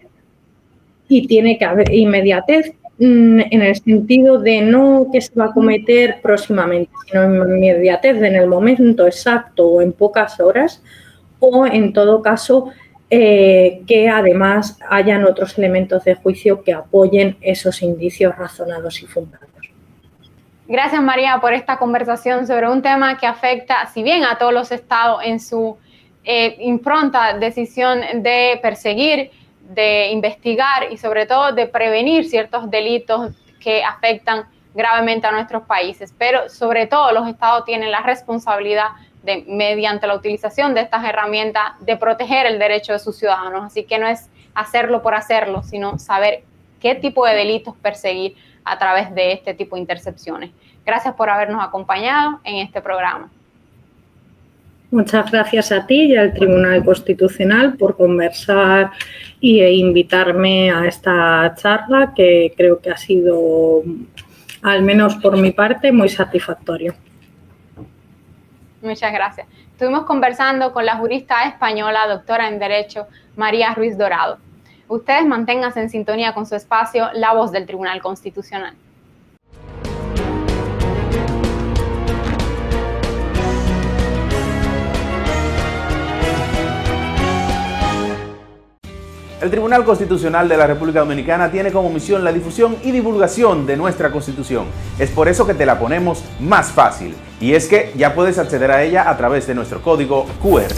Y tiene que haber inmediatez en el sentido de no que se va a cometer próximamente, sino inmediatez en el momento exacto o en pocas horas, o en todo caso que además hayan otros elementos de juicio que apoyen esos indicios razonados y fundados. Gracias, María, por esta conversación sobre un tema que afecta, si bien a todos los estados en su impronta decisión de perseguir, de investigar y sobre todo de prevenir ciertos delitos que afectan gravemente a nuestros países. Pero sobre todo los estados tienen la responsabilidad de, mediante la utilización de estas herramientas, de proteger el derecho de sus ciudadanos. Así que no es hacerlo por hacerlo, sino saber qué tipo de delitos perseguir a través de este tipo de intercepciones. Gracias por habernos acompañado en este programa. Muchas gracias a ti y al Tribunal Constitucional por conversar e invitarme a esta charla, que creo que ha sido, al menos por mi parte, muy satisfactorio. Muchas gracias. Estuvimos conversando con la jurista española, doctora en Derecho, María Ruiz Dorado. Ustedes manténganse en sintonía con su espacio La Voz del Tribunal Constitucional. El Tribunal Constitucional de la República Dominicana tiene como misión la difusión y divulgación de nuestra Constitución. Es por eso que te la ponemos más fácil. Y es que ya puedes acceder a ella a través de nuestro código QR.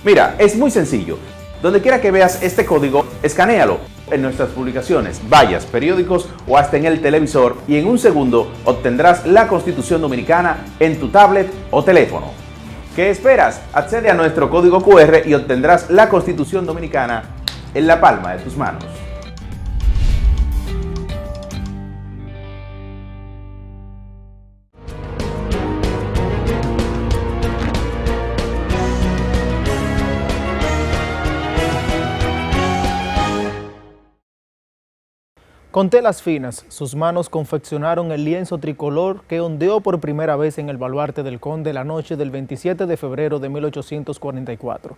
Mira, es muy sencillo. Donde quiera que veas este código, escanéalo en nuestras publicaciones, vallas, periódicos o hasta en el televisor y en un segundo obtendrás la Constitución Dominicana en tu tablet o teléfono. ¿Qué esperas? Accede a nuestro código QR y obtendrás la Constitución Dominicana en la palma de tus manos. Con telas finas, sus manos confeccionaron el lienzo tricolor que ondeó por primera vez en el baluarte del Conde la noche del 27 de febrero de 1844.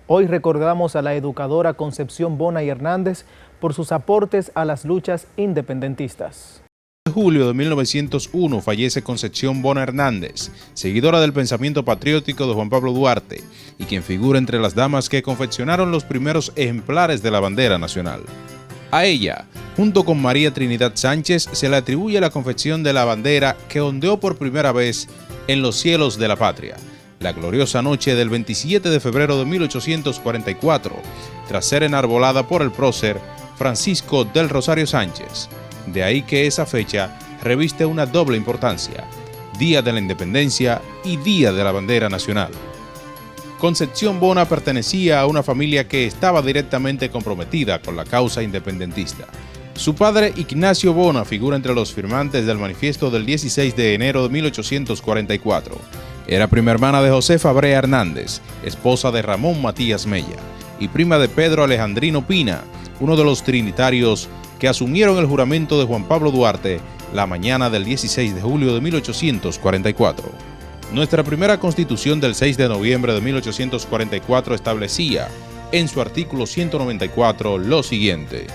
Hoy recordamos a la educadora Concepción Bona y Hernández por sus aportes a las luchas independentistas. En julio de 1901 fallece Concepción Bona Hernández, seguidora del pensamiento patriótico de Juan Pablo Duarte y quien figura entre las damas que confeccionaron los primeros ejemplares de la bandera nacional. A ella, junto con María Trinidad Sánchez, se le atribuye la confección de la bandera que ondeó por primera vez en los cielos de la patria, la gloriosa noche del 27 de febrero de 1844, tras ser enarbolada por el prócer Francisco del Rosario Sánchez. De ahí que esa fecha reviste una doble importancia, Día de la Independencia y Día de la Bandera Nacional. Concepción Bona pertenecía a una familia que estaba directamente comprometida con la causa independentista. Su padre, Ignacio Bona, figura entre los firmantes del manifiesto del 16 de enero de 1844. Era prima hermana de Josefa Brea Hernández, esposa de Ramón Matías Mella, y prima de Pedro Alejandrino Pina, uno de los trinitarios que asumieron el juramento de Juan Pablo Duarte la mañana del 16 de julio de 1844. Nuestra primera Constitución del 6 de noviembre de 1844 establecía, en su artículo 194, lo siguiente.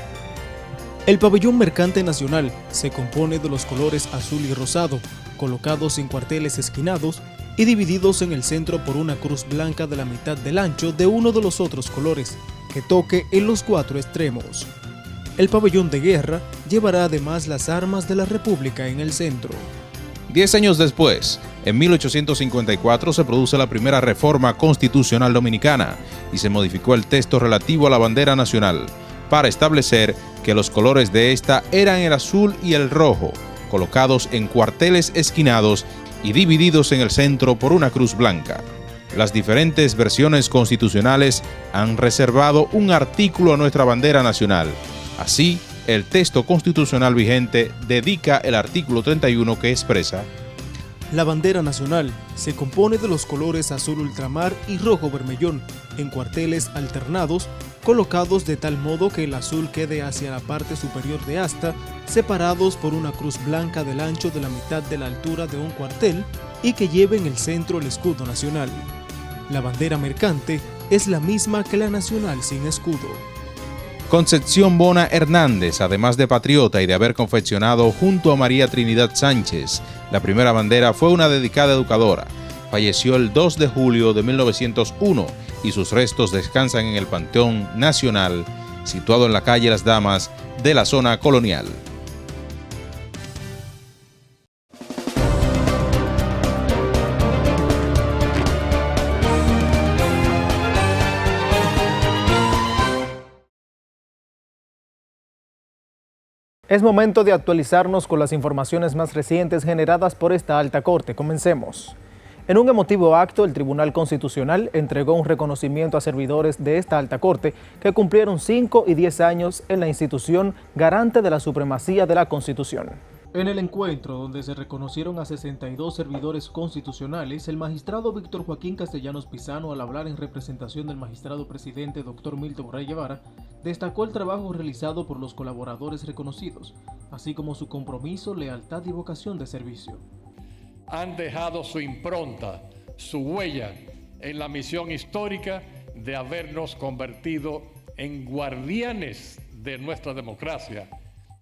El pabellón mercante nacional se compone de los colores azul y rosado, colocados en cuarteles esquinados y divididos en el centro por una cruz blanca de la mitad del ancho de uno de los otros colores, que toque en los cuatro extremos. El pabellón de guerra llevará además las armas de la República en el centro. 10 años después, en 1854 se produce la primera reforma constitucional dominicana y se modificó el texto relativo a la bandera nacional para establecer que los colores de esta eran el azul y el rojo, colocados en cuarteles esquinados y divididos en el centro por una cruz blanca. Las diferentes versiones constitucionales han reservado un artículo a nuestra bandera nacional. Así, el texto constitucional vigente dedica el artículo 31 que expresa: la bandera nacional se compone de los colores azul ultramar y rojo bermellón, en cuarteles alternados, colocados de tal modo que el azul quede hacia la parte superior de asta, separados por una cruz blanca del ancho de la mitad de la altura de un cuartel y que lleve en el centro el escudo nacional. La bandera mercante es la misma que la nacional sin escudo. Concepción Bona Hernández, además de patriota y de haber confeccionado junto a María Trinidad Sánchez la primera bandera, fue una dedicada educadora. Falleció el 2 de julio de 1901 y sus restos descansan en el Panteón Nacional, situado en la calle Las Damas de la zona colonial. Es momento de actualizarnos con las informaciones más recientes generadas por esta alta corte. Comencemos. En un emotivo acto, el Tribunal Constitucional entregó un reconocimiento a servidores de esta alta corte que cumplieron 5 y 10 años en la institución garante de la supremacía de la Constitución. En el encuentro, donde se reconocieron a 62 servidores constitucionales, el magistrado Víctor Joaquín Castellanos Pisano, al hablar en representación del magistrado presidente Dr. Milton Rey Guevara, destacó el trabajo realizado por los colaboradores reconocidos, así como su compromiso, lealtad y vocación de servicio. Han dejado su impronta, su huella en la misión histórica de habernos convertido en guardianes de nuestra democracia,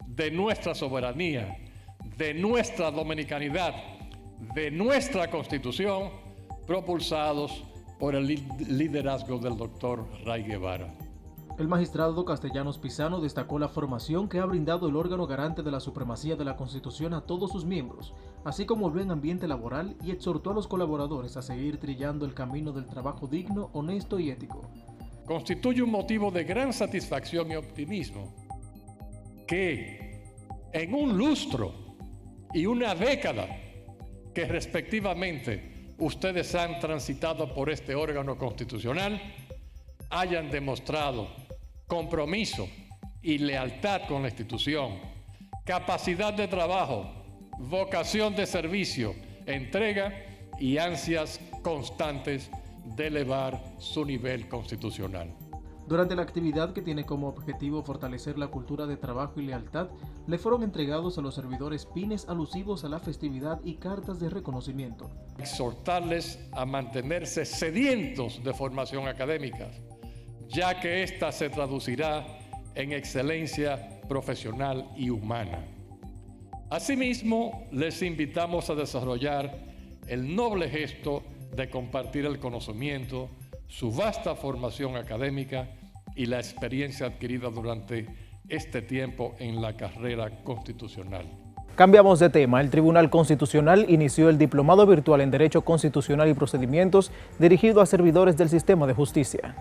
de nuestra soberanía, de nuestra dominicanidad, de nuestra Constitución, propulsados por el liderazgo del doctor Rey Guevara. El magistrado Castellanos Pisano destacó la formación que ha brindado el órgano garante de la supremacía de la Constitución a todos sus miembros, así como el buen ambiente laboral, y exhortó a los colaboradores a seguir trillando el camino del trabajo digno, honesto y ético. Constituye un motivo de gran satisfacción y optimismo que en un lustro y una década que respectivamente ustedes han transitado por este órgano constitucional, hayan demostrado compromiso y lealtad con la institución, capacidad de trabajo, vocación de servicio, entrega y ansias constantes de elevar su nivel constitucional. Durante la actividad, que tiene como objetivo fortalecer la cultura de trabajo y lealtad, le fueron entregados a los servidores pines alusivos a la festividad y cartas de reconocimiento. Exhortarles a mantenerse sedientos de formación académica, ya que ésta se traducirá en excelencia profesional y humana. Asimismo, les invitamos a desarrollar el noble gesto de compartir el conocimiento, su vasta formación académica y la experiencia adquirida durante este tiempo en la carrera constitucional. Cambiamos de tema. El Tribunal Constitucional inició el Diplomado Virtual en Derecho Constitucional y Procedimientos dirigido a servidores del sistema de justicia.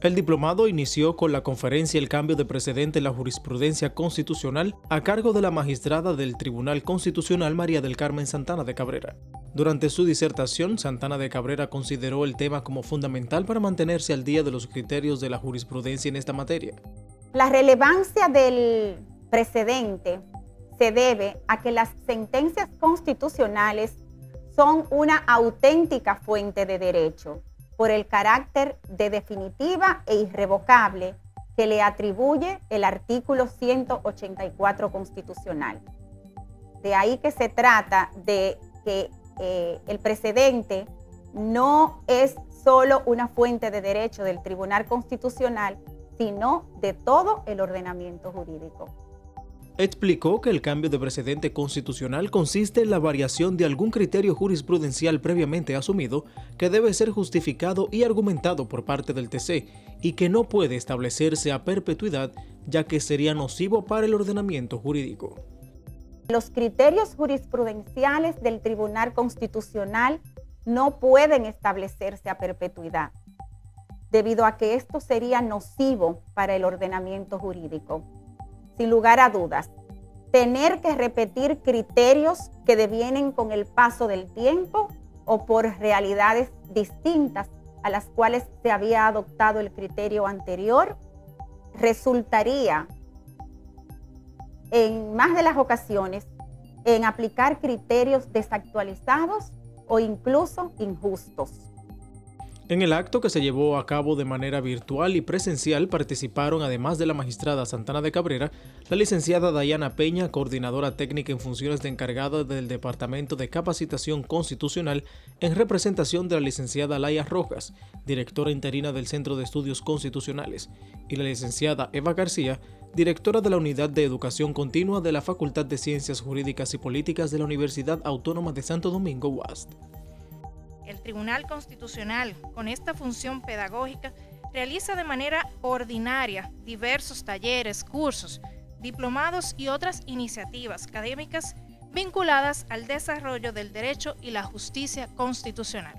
El diplomado inició con la conferencia El cambio de precedente en la jurisprudencia constitucional a cargo de la magistrada del Tribunal Constitucional María del Carmen Santana de Cabrera. Durante su disertación, Santana de Cabrera consideró el tema como fundamental para mantenerse al día de los criterios de la jurisprudencia en esta materia. La relevancia del precedente se debe a que las sentencias constitucionales son una auténtica fuente de derecho, por el carácter de definitiva e irrevocable que le atribuye el artículo 184 constitucional. De ahí que se trata de que el precedente no es solo una fuente de derecho del Tribunal Constitucional, sino de todo el ordenamiento jurídico. Explicó que el cambio de precedente constitucional consiste en la variación de algún criterio jurisprudencial previamente asumido que debe ser justificado y argumentado por parte del TC y que no puede establecerse a perpetuidad, ya que sería nocivo para el ordenamiento jurídico. Los criterios jurisprudenciales del Tribunal Constitucional no pueden establecerse a perpetuidad, debido a que esto sería nocivo para el ordenamiento jurídico. Sin lugar a dudas, tener que repetir criterios que devienen con el paso del tiempo o por realidades distintas a las cuales se había adoptado el criterio anterior, resultaría en más de las ocasiones en aplicar criterios desactualizados o incluso injustos. En el acto, que se llevó a cabo de manera virtual y presencial, participaron, además de la magistrada Santana de Cabrera, la licenciada Dayana Peña, coordinadora técnica en funciones de encargada del Departamento de Capacitación Constitucional, en representación de la licenciada Laia Rojas, directora interina del Centro de Estudios Constitucionales, y la licenciada Eva García, directora de la Unidad de Educación Continua de la Facultad de Ciencias Jurídicas y Políticas de la Universidad Autónoma de Santo Domingo, UASD. El Tribunal Constitucional, con esta función pedagógica, realiza de manera ordinaria diversos talleres, cursos, diplomados y otras iniciativas académicas vinculadas al desarrollo del derecho y la justicia constitucional.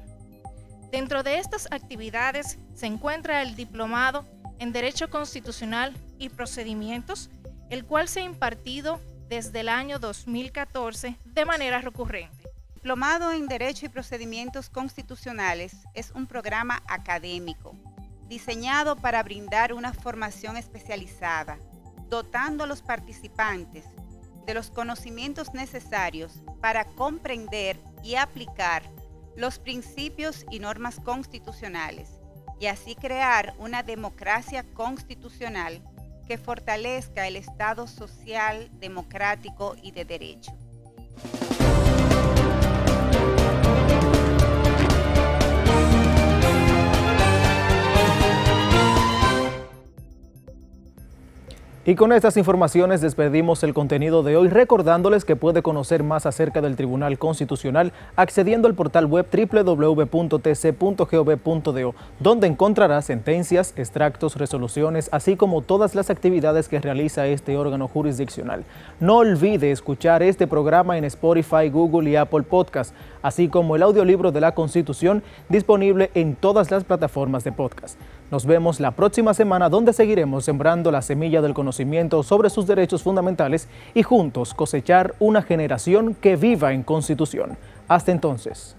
Dentro de estas actividades se encuentra el Diplomado en Derecho Constitucional y Procedimientos, el cual se ha impartido desde el año 2014 de manera recurrente. Diplomado en Derecho y Procedimientos Constitucionales es un programa académico diseñado para brindar una formación especializada, dotando a los participantes de los conocimientos necesarios para comprender y aplicar los principios y normas constitucionales y así crear una democracia constitucional que fortalezca el Estado social, democrático y de derecho. Y con estas informaciones despedimos el contenido de hoy, recordándoles que puede conocer más acerca del Tribunal Constitucional accediendo al portal web www.tc.gov.do, donde encontrará sentencias, extractos, resoluciones, así como todas las actividades que realiza este órgano jurisdiccional. No olvide escuchar este programa en Spotify, Google y Apple Podcast, así como el audiolibro de la Constitución disponible en todas las plataformas de podcast. Nos vemos la próxima semana, donde seguiremos sembrando la semilla del conocimiento sobre sus derechos fundamentales y juntos cosechar una generación que viva en Constitución. Hasta entonces.